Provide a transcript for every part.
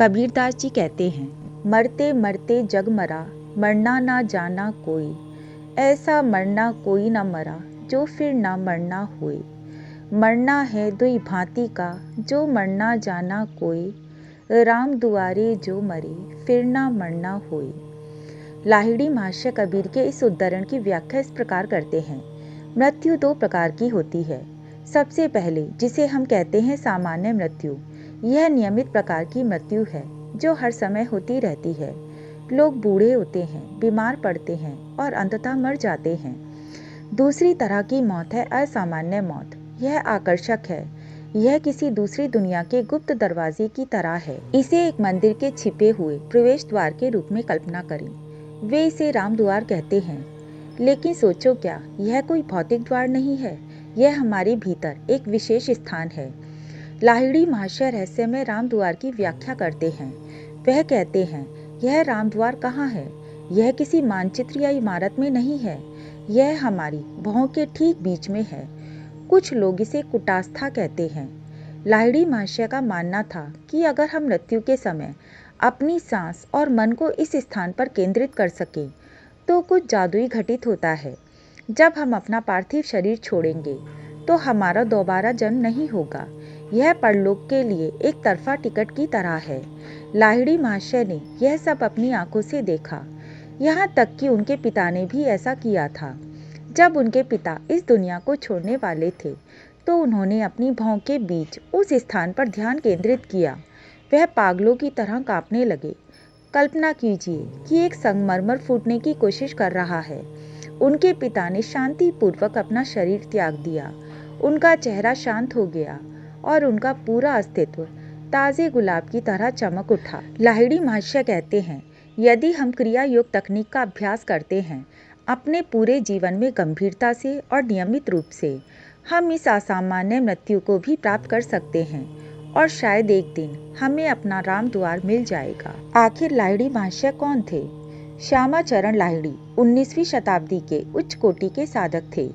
कबीरदास जी कहते हैं, मरते मरते जग मरा, मरना ना जाना कोई, ऐसा मरना कोई ना मरा, जो फिर ना मरना होए। मरना है दुई भांति का, जो मरना जाना कोई, राम दुआरे जो मरे, फिर ना मरना होए। लाहिड़ी महाशय कबीर के इस उद्धरण की व्याख्या इस प्रकार करते हैं। मृत्यु दो प्रकार की होती है। सबसे पहले जिसे हम कहते हैं सामान्य मृत्यु, यह नियमित प्रकार की मृत्यु है जो हर समय होती रहती है। लोग बूढ़े होते हैं, बीमार पड़ते हैं और अंततः मर जाते हैं। दूसरी तरह की मौत है असामान्य मौत। यह आकर्षक है। यह किसी दूसरी दुनिया के गुप्त दरवाजे की तरह है। इसे एक मंदिर के छिपे हुए प्रवेश द्वार के रूप में कल्पना करें। वे इसे राम द्वार कहते हैं। लेकिन सोचो क्या, यह कोई भौतिक द्वार नहीं है। यह हमारे भीतर एक विशेष स्थान है। लाहिड़ी महाशय रहस्यमय राम द्वार की व्याख्या करते हैं। वह कहते हैं, यह राम द्वार कहाँ है? यह किसी मानचित्र या इमारत में नहीं है। यह हमारी भौं के ठीक बीच में है। कुछ लोग इसे कुटास्था कहते हैं। लाहिड़ी महाशय का मानना था कि अगर हम मृत्यु के समय अपनी सांस और मन को इस स्थान पर केंद्रित कर सके तो कुछ जादुई घटित होता है। जब हम अपना पार्थिव शरीर छोड़ेंगे तो हमारा दोबारा जन्म नहीं होगा। यह परलोक के लिए एक तरफा टिकट की तरह है। लाहिड़ी महाशय ने यह सब अपनी आंखों से देखा। यहाँ तक कि उनके पिता ने भी ऐसा किया था। जब उनके पिता इस दुनिया को छोड़ने वाले थे तो उन्होंने अपनी भौं के बीच उस स्थान पर ध्यान केंद्रित किया। वह पागलों की तरह कांपने लगे। कल्पना कीजिए कि एक संगमरमर फूटने की कोशिश कर रहा है। उनके पिता ने शांतिपूर्वक अपना शरीर त्याग दिया। उनका चेहरा शांत हो गया और उनका पूरा अस्तित्व ताजे गुलाब की तरह चमक उठा। लाहिड़ी महाशय कहते हैं, यदि हम क्रिया योग तकनीक का अभ्यास करते हैं अपने पूरे जीवन में गंभीरता से और नियमित रूप से, हम इस असामान्य मृत्यु को भी प्राप्त कर सकते हैं और शायद एक दिन हमें अपना राम द्वार मिल जाएगा। आखिर लाहिड़ी महाशय कौन थे? श्यामाचरण लाहिड़ी 19वीं शताब्दी के उच्च कोटि के साधक थे,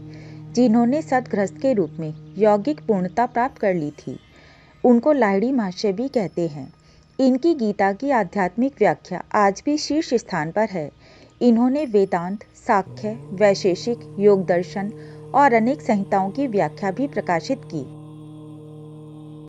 जिन्होंने सतगृहस्थ के रूप में यौगिक पूर्णता प्राप्त कर ली थी। उनको लाहिड़ी महाशय भी कहते हैं। इनकी गीता की आध्यात्मिक व्याख्या आज भी शीर्ष स्थान पर है। इन्होंने वेदांत, सांख्य, वैशेषिक, योग दर्शन और अनेक संहिताओं की व्याख्या भी प्रकाशित की।